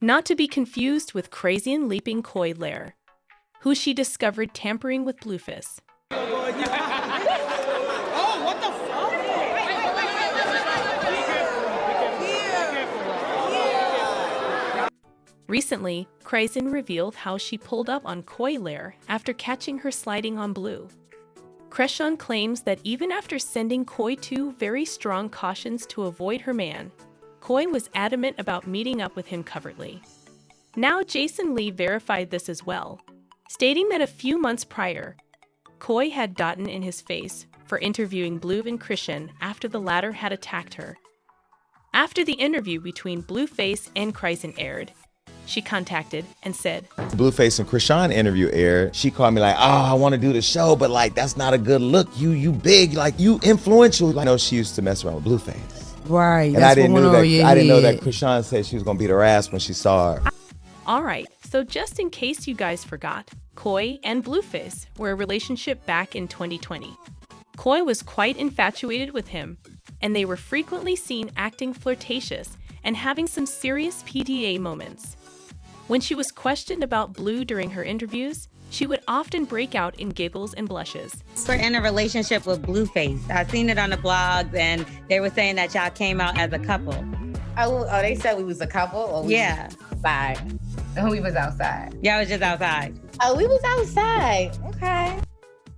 Not to be confused with Chrisean leaping Coi Leray, who she discovered tampering with Blueface. Oh, what the fuck? Recently, Chrisean revealed how she pulled up on Coi Leray after catching her sliding on Blue. Chrisean claims that even after sending Coi two very strong cautions to avoid her man, Coi was adamant about meeting up with him covertly. Now Jason Lee verified this as well, stating that a few months prior, Coi had gotten in his face for interviewing Blue and Chrisean after the latter had attacked her. After the interview between Blueface and Chrisean aired, she contacted and said, Blueface and Chrisean interview aired. She called me like, oh, I want to do the show, but like, that's not a good look. You big, like you influential. I know she used to mess around with Blueface. Right. And I didn't know that. I didn't know that Chrisean said she was gonna beat her ass when she saw her. All right, so just in case you guys forgot, Coi and Blueface were a relationship back in 2020. Coi was quite infatuated with him, and they were frequently seen acting flirtatious and having some serious PDA moments. When she was questioned about Blue during her interviews, she would often break out in giggles and blushes. We're in a relationship with Blueface. I've seen it on the blogs, and they were saying that y'all came out as a couple. Oh, they said we was a couple? Or we Yeah. was outside? And we was outside. Y'all was just outside. Oh, we was outside. Okay.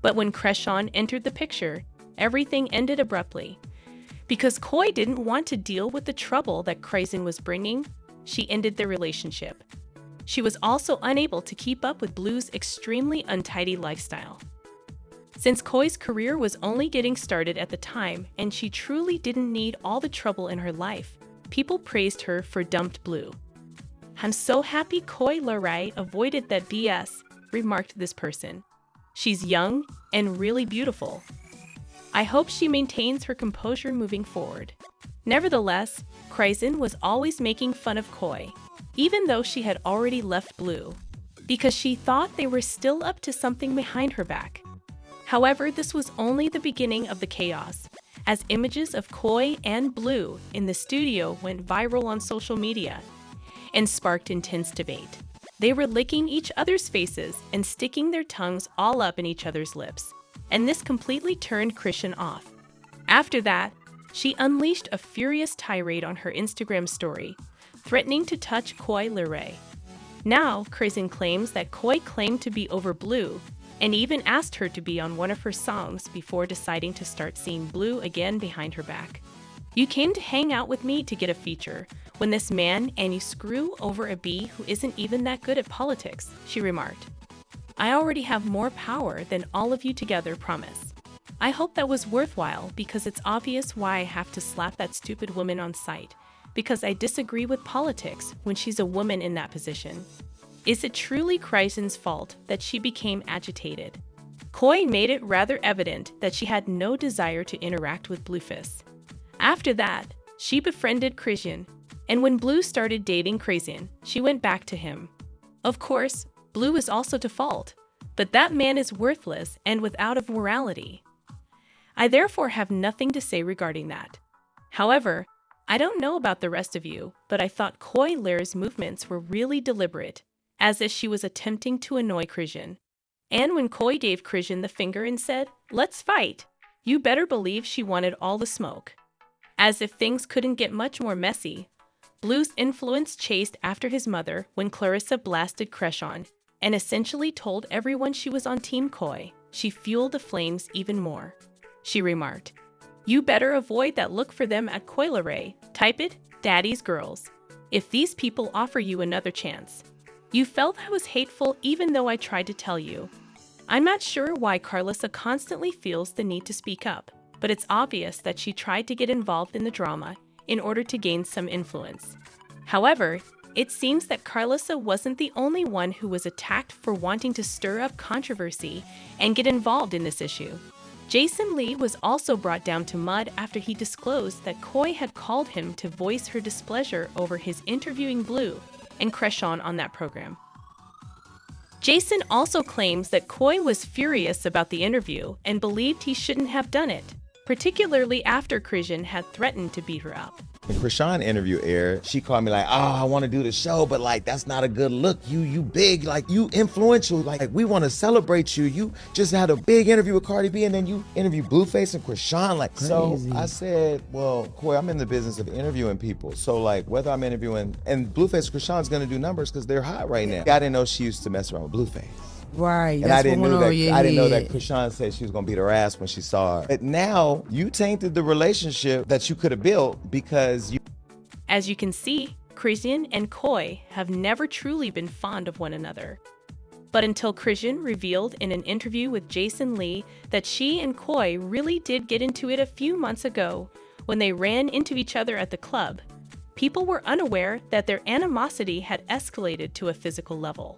But when Chrisean entered the picture, everything ended abruptly. Because Coi didn't want to deal with the trouble that Chrisean was bringing, she ended the relationship. She was also unable to keep up with Blue's extremely untidy lifestyle. Since Coi's career was only getting started at the time and she truly didn't need all the trouble in her life, people praised her for dumped Blue. I'm so happy Coi Leray avoided that BS, remarked this person. She's young and really beautiful. I hope she maintains her composure moving forward. Nevertheless, Chrisean was always making fun of Coi, even though she had already left Blue, because she thought they were still up to something behind her back. However, this was only the beginning of the chaos, as images of Coi and Blue in the studio went viral on social media and sparked intense debate. They were licking each other's faces and sticking their tongues all up in each other's lips, and this completely turned Chrisean off. After that, she unleashed a furious tirade on her Instagram story, threatening to touch Coi Leray. Now, Chrisean claims that Coi claimed to be over Blue and even asked her to be on one of her songs before deciding to start seeing Blue again behind her back. You came to hang out with me to get a feature when this man and you screw over a bee who isn't even that good at politics, she remarked. I already have more power than all of you together, promise. I hope that was worthwhile because it's obvious why I have to slap that stupid woman on sight, because I disagree with politics when she's a woman in that position. Is it truly Chrisean's fault that she became agitated? Coi made it rather evident that she had no desire to interact with Blueface. After that, she befriended Chrisean, and when Blue started dating Chrisean, she went back to him. Of course, Blue is also to fault, but that man is worthless and without of morality. I therefore have nothing to say regarding that. However, I don't know about the rest of you, but I thought Coi Leray's movements were really deliberate, as if she was attempting to annoy Chrisean. And when Coi gave Chrisean the finger and said, "Let's fight," you better believe she wanted all the smoke. As if things couldn't get much more messy, Blue's influence chased after his mother when Clarissa blasted Chrisean and essentially told everyone she was on Team Coi. She fueled the flames even more. She remarked, "You better avoid that look for them at Coi Leray. Type it, Daddy's Girls. If these people offer you another chance." You felt I was hateful even though I tried to tell you. I'm not sure why Clarissa constantly feels the need to speak up, but it's obvious that she tried to get involved in the drama in order to gain some influence. However, it seems that Clarissa wasn't the only one who was attacked for wanting to stir up controversy and get involved in this issue. Jason Lee was also brought down to mud after he disclosed that Coi had called him to voice her displeasure over his interviewing Blue and Chrisean on that program. Jason also claims that Coi was furious about the interview and believed he shouldn't have done it, particularly after Chrisean had threatened to beat her up. When Chrisean interview aired, she called me like, oh, I want to do the show, but like, that's not a good look. You big, like you influential. Like we want to celebrate you. You just had a big interview with Cardi B and then you interview Blueface and Chrisean. Like, Crazy. So I said, well, Coi, I'm in the business of interviewing people. So like whether I'm interviewing, and Blueface Chrisean's gonna do numbers because they're hot right now. I didn't know she used to mess around with Blueface. Right. And I didn't know that. I didn't know that head. Chrisean said she was gonna beat her ass when she saw her. But now you tainted the relationship that you could have built because you. As you can see, Chrisean and Coi have never truly been fond of one another. But until Chrisean revealed in an interview with Jason Lee that she and Coi really did get into it a few months ago when they ran into each other at the club, people were unaware that their animosity had escalated to a physical level.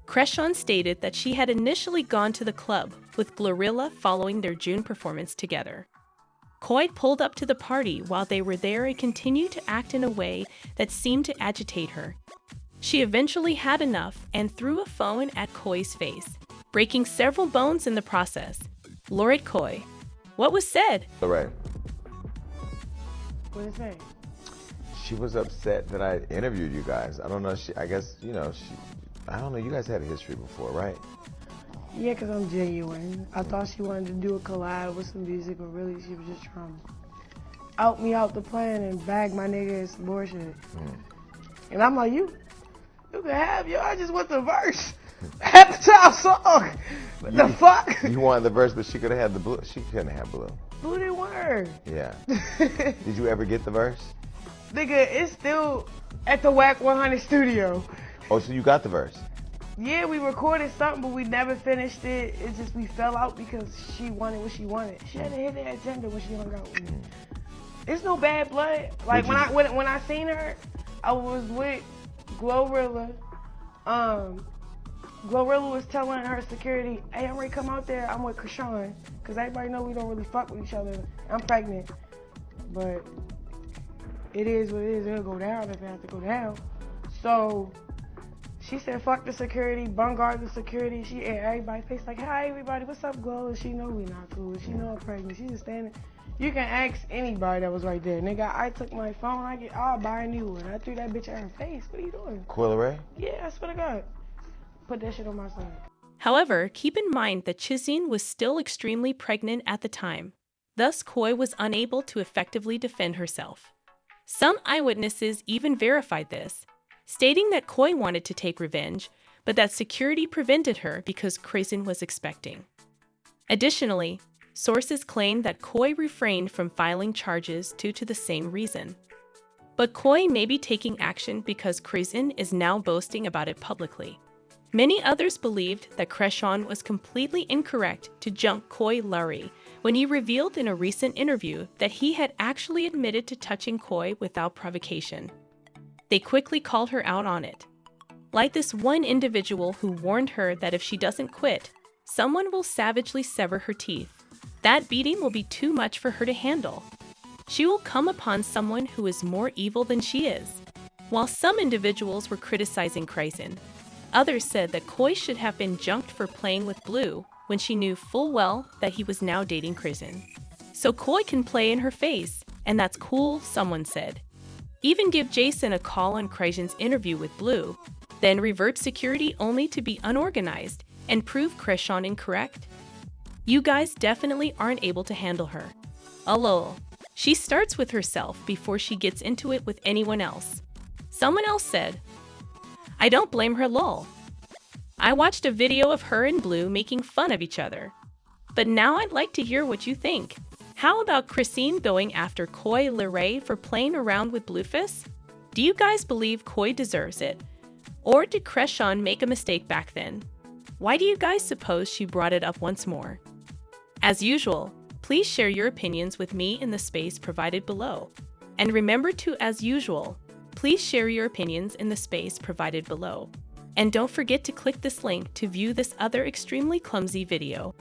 Chrisean stated that she had initially gone to the club with Glorilla following their June performance together. Coi pulled up to the party while they were there and continued to act in a way that seemed to agitate her. She eventually had enough and threw a phone at Coi's face, breaking several bones in the process. Lord Coi, what was said? Leray. What is that? She was upset that I interviewed you guys. I don't know. I guess, I don't know. You guys had a history before, right? Yeah, because I'm genuine. I thought she wanted to do a collab with some music, but really she was just trying to out me out the plan and bag my nigga and some bullshit. And I'm like, you can have yo. I just want the verse. Half the top song. What the fuck? You wanted the verse, but she could have had the blue. She couldn't have blue. Who didn't want her? Yeah. Did you ever get the verse? Nigga, it's still at the Whack 100 studio. Oh, so you got the verse? Yeah, we recorded something, but we never finished it. It's just we fell out because she wanted what she wanted. She had to hit that agenda when she hung out with me. It's no bad blood. Like when I seen her, I was with Glorilla. Glorilla was telling her security, "Hey, I'm ready to come out there. I'm with Chrisean, because everybody know we don't really fuck with each other. I'm pregnant, but it is what it is. It'll go down if it has to go down." So she said, fuck the security, bungard the security. She and everybody face like, hi everybody, what's up, Glow? And she know we not cool. She know I'm pregnant. She just standing. You can ask anybody that was right there. Nigga, I took my phone, I'll buy a new one. I threw that bitch at her face. What are you doing? Coi Leray? Yeah, I swear to God. Put that shit on my side. However, keep in mind that Chrisean was still extremely pregnant at the time. Thus, Coi was unable to effectively defend herself. Some eyewitnesses even verified this, stating that Coi wanted to take revenge, but that security prevented her because Chrisean was expecting. Additionally, sources claim that Coi refrained from filing charges due to the same reason. But Coi may be taking action because Chrisean is now boasting about it publicly. Many others believed that Chrisean was completely incorrect to jump Coi Leray when he revealed in a recent interview that he had actually admitted to touching Coi without provocation. They quickly called her out on it. Like this one individual who warned her that if she doesn't quit, someone will savagely sever her teeth. That beating will be too much for her to handle. She will come upon someone who is more evil than she is. While some individuals were criticizing Chrisean, others said that Coi should have been jumped for playing with Blue when she knew full well that he was now dating Chrisean. So Coi can play in her face, and that's cool, someone said. Even give Jason a call on Chrisean's interview with Blue, then revert security only to be unorganized and prove Chrisean incorrect? You guys definitely aren't able to handle her. Lol. She starts with herself before she gets into it with anyone else. Someone else said, I don't blame her, lol. I watched a video of her and Blue making fun of each other. But now I'd like to hear what you think. How about Chrisean going after Coi Leray for playing around with Blueface? Do you guys believe Coi deserves it? Or did Chrisean make a mistake back then? Why do you guys suppose she brought it up once more? As usual, please share your opinions with me in the space provided below. And remember to, as usual, please share your opinions in the space provided below. And don't forget to click this link to view this other extremely clumsy video.